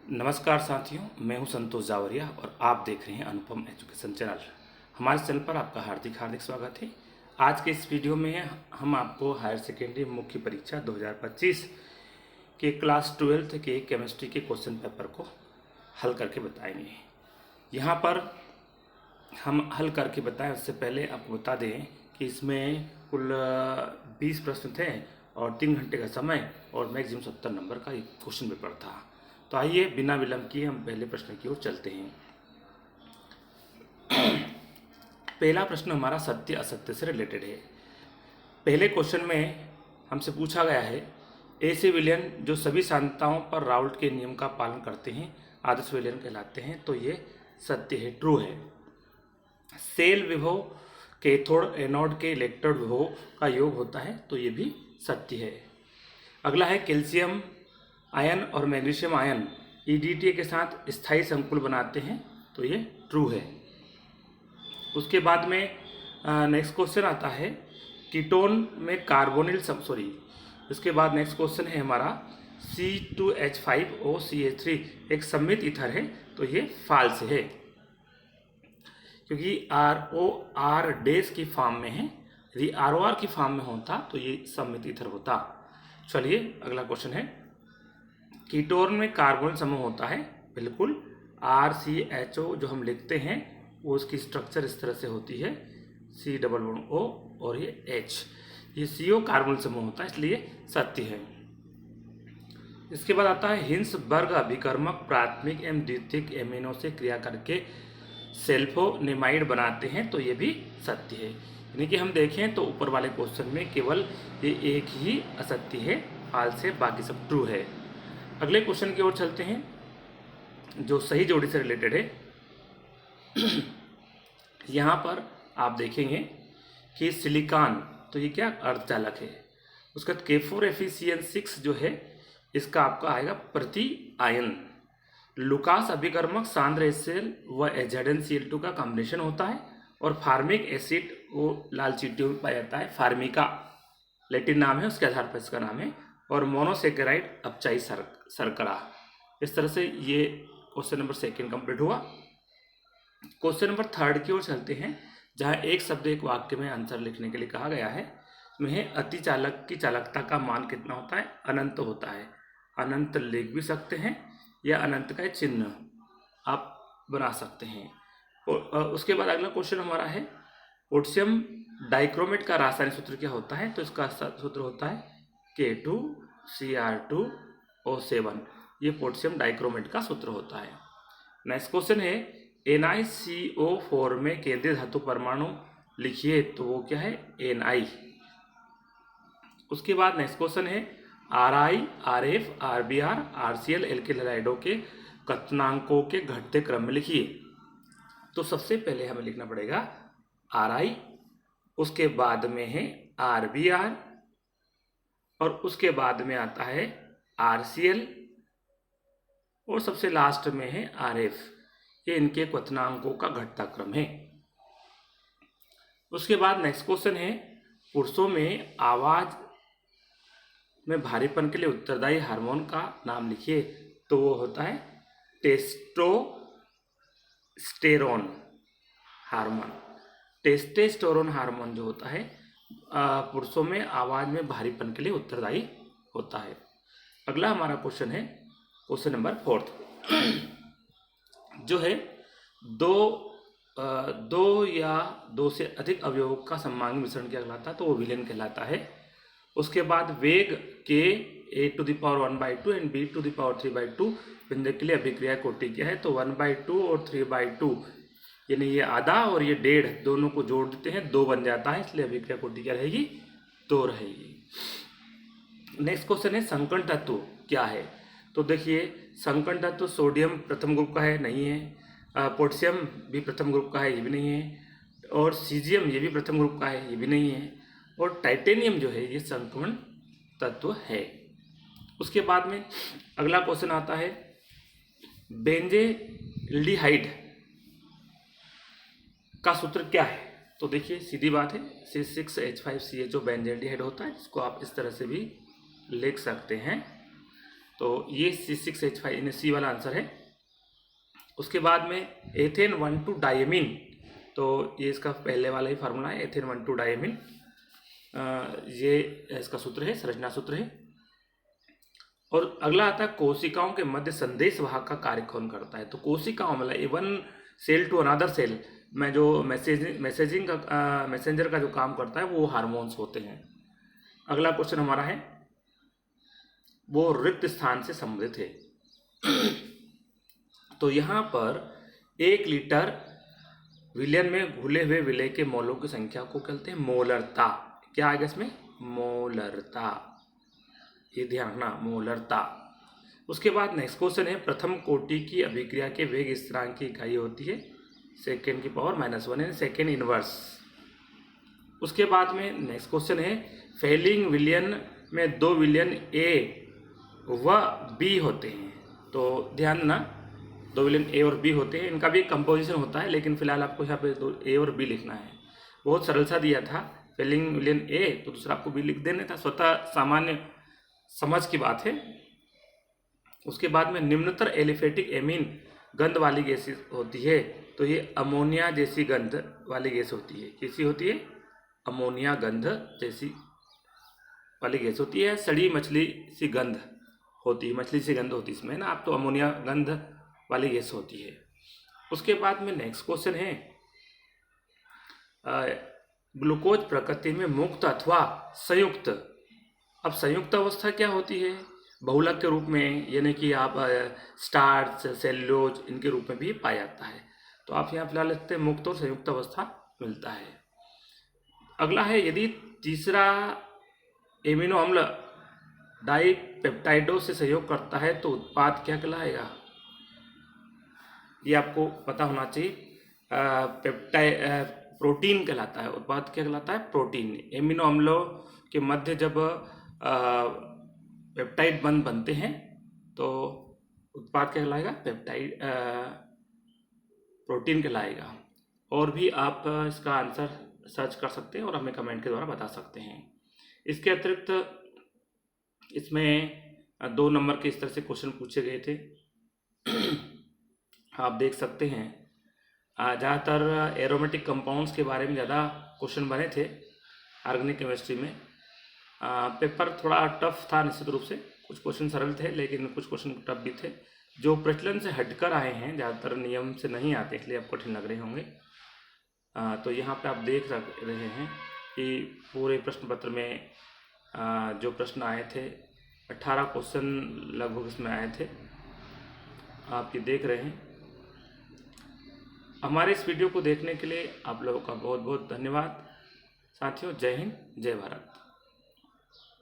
नमस्कार साथियों, मैं हूं संतोष जावरिया और आप देख रहे हैं अनुपम एजुकेशन चैनल। हमारे चैनल पर आपका हार्दिक हार्दिक स्वागत है। आज के इस वीडियो में हम आपको हायर सेकेंडरी मुख्य परीक्षा 2025 के क्लास 12 के केमिस्ट्री के क्वेश्चन पेपर को हल करके बताएंगे। यहाँ पर हम हल करके बताएं उससे पहले आपको बता दें कि इसमें कुल 20 प्रश्न थे और 3 घंटे का समय और मैक्सिमम 70 नंबर का एक क्वेश्चन पेपर था। तो आइए बिना विलंब किए हम पहले प्रश्न की ओर चलते हैं। पहला प्रश्न हमारा सत्य असत्य से रिलेटेड है। पहले क्वेश्चन में हमसे पूछा गया है, ऐसे विलयन जो सभी सांद्रताओं पर राउल्ट के नियम का पालन करते हैं आदर्श विलयन कहलाते हैं। तो ये सत्य है, ट्रू है। सेल विभव कैथोड एनोड के इलेक्ट्रोड विभव का योग होता है, तो ये भी सत्य है। अगला है, कैल्शियम आयन और मैग्नीशियम आयन ईडीटी के साथ स्थायी संकुल बनाते हैं, तो ये ट्रू है। उसके बाद में नेक्स्ट क्वेश्चन आता है, कीटोन में कार्बोनिल इसके बाद नेक्स्ट क्वेश्चन है हमारा C2H5OCH3 एक सममित ईथर है, तो ये फाल्स है क्योंकि ROR डैश की फॉर्म में है। यदि ROR की फॉर्म में होता तो ये सममित ईथर होता। चलिए अगला क्वेश्चन है, कीटोन में कार्बन समूह होता है, बिल्कुल। RCHO जो हम लिखते हैं वो उसकी स्ट्रक्चर इस तरह से होती है, C+O और ये H, ये CO कार्बन समूह होता है, इसलिए सत्य है। इसके बाद आता है, हिंसबर्ग अभिकर्मक प्राथमिक एवं द्वितीयक एमिनो से क्रिया करके सल्फोनेमाइड बनाते हैं, तो ये भी सत्य है। यानी कि हम देखें तो ऊपर वाले क्वेश्चन में केवल ये एक ही असत्य है, फाल्स है, बाकी सब ट्रू है। अगले क्वेश्चन की ओर चलते हैं जो सही जोड़ी से रिलेटेड है। यहाँ पर आप देखेंगे कि सिलिकॉन, तो ये क्या अर्धचालक है। उसका K4Fe6 जो है इसका आपका आएगा प्रति आयन। लुकास अभिकर्मक सांद्र HCl व ZnCl2 का कॉम्बिनेशन होता है और फार्मिक एसिड वो लाल चींटियों में पाया जाता है, फार्मिका लैटिन नाम है, उसके आधार पर इसका नाम है। और मोनोसेकेराइड अपचाई शर्करा। इस तरह से ये क्वेश्चन नंबर 2 कंप्लीट हुआ। क्वेश्चन नंबर 3 की ओर चलते हैं, जहां एक शब्द एक वाक्य में आंसर लिखने के लिए कहा गया है। में अतिचालक की चालकता का मान कितना होता है? अनंत होता है। अनंत लिख भी सकते हैं या अनंत का चिन्ह आप बना सकते हैं। और उसके बाद अगला क्वेश्चन हमारा है, पोटेशियम डाइक्रोमेट का रासायनिक सूत्र क्या होता है? तो इसका सूत्र होता है K2Cr2O7, ये पोटेशियम डाइक्रोमेट का सूत्र होता है। नेक्स्ट क्वेश्चन है, NiCO4 में केंद्रीय धातु परमाणु लिखिए, तो वो क्या है? Ni। उसके बाद नेक्स्ट क्वेश्चन है, Ri, Rf, Rbr, Rcl alkyl हैलाइडों के कथनांकों के घटते क्रम में लिखिए। तो सबसे पहले हमें लिखना पड़ेगा Ri, उसके बाद में है Rbr और उसके बाद में आता है Rcl और सबसे लास्ट में है Rf। ये इनके क्वथनांकों का घटता क्रम है। उसके बाद नेक्स्ट क्वेश्चन है, पुरुषों में आवाज में भारीपन के लिए उत्तरदायी हार्मोन का नाम लिखिए, तो वो होता है टेस्टोस्टेरोन हार्मोन। टेस्टोस्टेरोन हार्मोन जो होता है पुरुषों में आवाज में भारीपन के लिए उत्तरदायी होता है। अगला हमारा क्वेश्चन है क्वेश्चन नंबर 4 जो है, दो या दो से अधिक अवयवों का सममांगी मिश्रण क्या कहलाता है? तो वो विलयन कहलाता है। उसके बाद वेग के a⁴ एंड b⁴ बिंदु के लिए अभिक्रिया कोटि क्या है? तो 1/2 और 3/2, यानी ये आधा और ये 1.5 दोनों को जोड़ देते हैं, 2 बन जाता है, इसलिए अभिक्रिया कोटि क्या रहेगी? 2 रहेगी। नेक्स्ट क्वेश्चन है, संकरण तत्व क्या है? तो देखिए, संकरण तत्व सोडियम प्रथम ग्रुप का है, नहीं है। पोटेशियम भी प्रथम ग्रुप का है, ये भी नहीं है। और सीजियम ये भी प्रथम ग्रुप का है, ये भी नहीं है। और टाइटेनियम जो है ये संकरण तत्व है। उसके बाद में अगला क्वेश्चन आता है, बेंजेल्डिहाइड का सूत्र क्या है? तो देखिए सीधी बात है, C6H5CHO बेंजेल्डिहाइड होता है, जिसको आप इस तरह से भी लिख सकते हैं। तो ये C6H5 यानी सी वाला आंसर है। उसके बाद में एथेन 1,2 डायमीन, तो ये इसका पहले वाला ही फार्मूला है, एथेन 1,2 डायमीन। ये इसका सूत्र है, संरचना सूत्र है। और अगला आता है कोशिकाओं के मध्य संदेश वाहक का कार्य कौन करता है। तो कोशिकाओं मतलब one cell to another cell में जो मैसेंजर का जो काम करता है वो हार्मोन्स होते हैं। अगला क्वेश्चन हमारा है वो रिक्त स्थान से संबंधित है। तो यहाँ पर 1 लीटर विलयन में घुले हुए विलय के मोलों की संख्या को कहते हैं मोलरता। क्या आएगा इसमें? मोलरता, ये ध्यान रखना, मोलरता। उसके बाद नेक्स्ट क्वेश्चन है प्रथम कोटि की अभिक्रिया के वेग स्थिरांक की इकाई होती है सेकेंड की पावर -1 यानी सेकेंड इनवर्स। उसके बाद में नेक्स्ट क्वेश्चन है फेलिंग विलयन में 2 विलयन ए व बी होते हैं। तो ध्यान देना, 2 विलयन ए और बी होते हैं, इनका भी कंपोजिशन होता है, लेकिन फिलहाल आपको यहाँ पे 2 ए और बी लिखना है। बहुत सरल सा दिया था, फेलिंग विलयन ए तो दूसरा आपको बी लिख देना था, स्वतः सामान्य समझ की बात है। उसके बाद में निम्नतर एलिफेटिक एमीन गंध वाली गैस होती है। तो ये अमोनिया जैसी गंध वाली गैस होती है। कैसी होती है? अमोनिया गंध जैसी वाली गैस होती है। सड़ी मछली सी गंध होती है, मछली सी गंध होती है इसमें ना, आप तो अमोनिया गंध वाली गैस होती है। उसके बाद में नेक्स्ट क्वेश्चन है ग्लूकोज प्रकृति में मुक्त अथवा संयुक्त। अब संयुक्त अवस्था क्या होती है? बहुलक के रूप में, यानी कि आप स्टार्च, सेल्यूलोज इनके रूप में भी पाया जाता है। तो आप यहाँ फिलहाल लिखते हैं मुक्त और संयुक्त अवस्था मिलता है। अगला है यदि तीसरा एमिनो अम्ल डाइपेप्टाइडों से सहयोग करता है तो उत्पाद क्या कहलाएगा? ये आपको पता होना चाहिए। प्रोटीन कहलाता है, उत्पाद क्या कहलाता है? प्रोटीन। एमिनो अम्लों के मध्य जब पेप्टाइड बंध बनते हैं तो उत्पाद क्या कहलाएगा? पेप्टाइड प्रोटीन कहलाएगा। और भी आप इसका आंसर सर्च कर सकते हैं और हमें कमेंट के द्वारा बता सकते हैं। इसके अतिरिक्त इसमें 2 नंबर के इस तरह से क्वेश्चन पूछे गए थे। आप देख सकते हैं ज़्यादातर एरोमेटिक कंपाउंड्स के बारे में ज़्यादा क्वेश्चन बने थे ऑर्गेनिक केमिस्ट्री में। पेपर थोड़ा टफ था निश्चित रूप से, कुछ क्वेश्चन सरल थे लेकिन कुछ क्वेश्चन टफ भी थे, जो प्रचलन से हटकर आए हैं, ज़्यादातर नियम से नहीं आते इसलिए आपको कठिन लग रहे होंगे। तो यहाँ पे आप देख रहे हैं कि पूरे प्रश्न पत्र में जो प्रश्न आए थे 18 क्वेश्चन लगभग इसमें आए थे, आप ये देख रहे हैं। हमारे इस वीडियो को देखने के लिए आप लोगों का बहुत बहुत धन्यवाद साथियों। जय हिंद, जय भारत।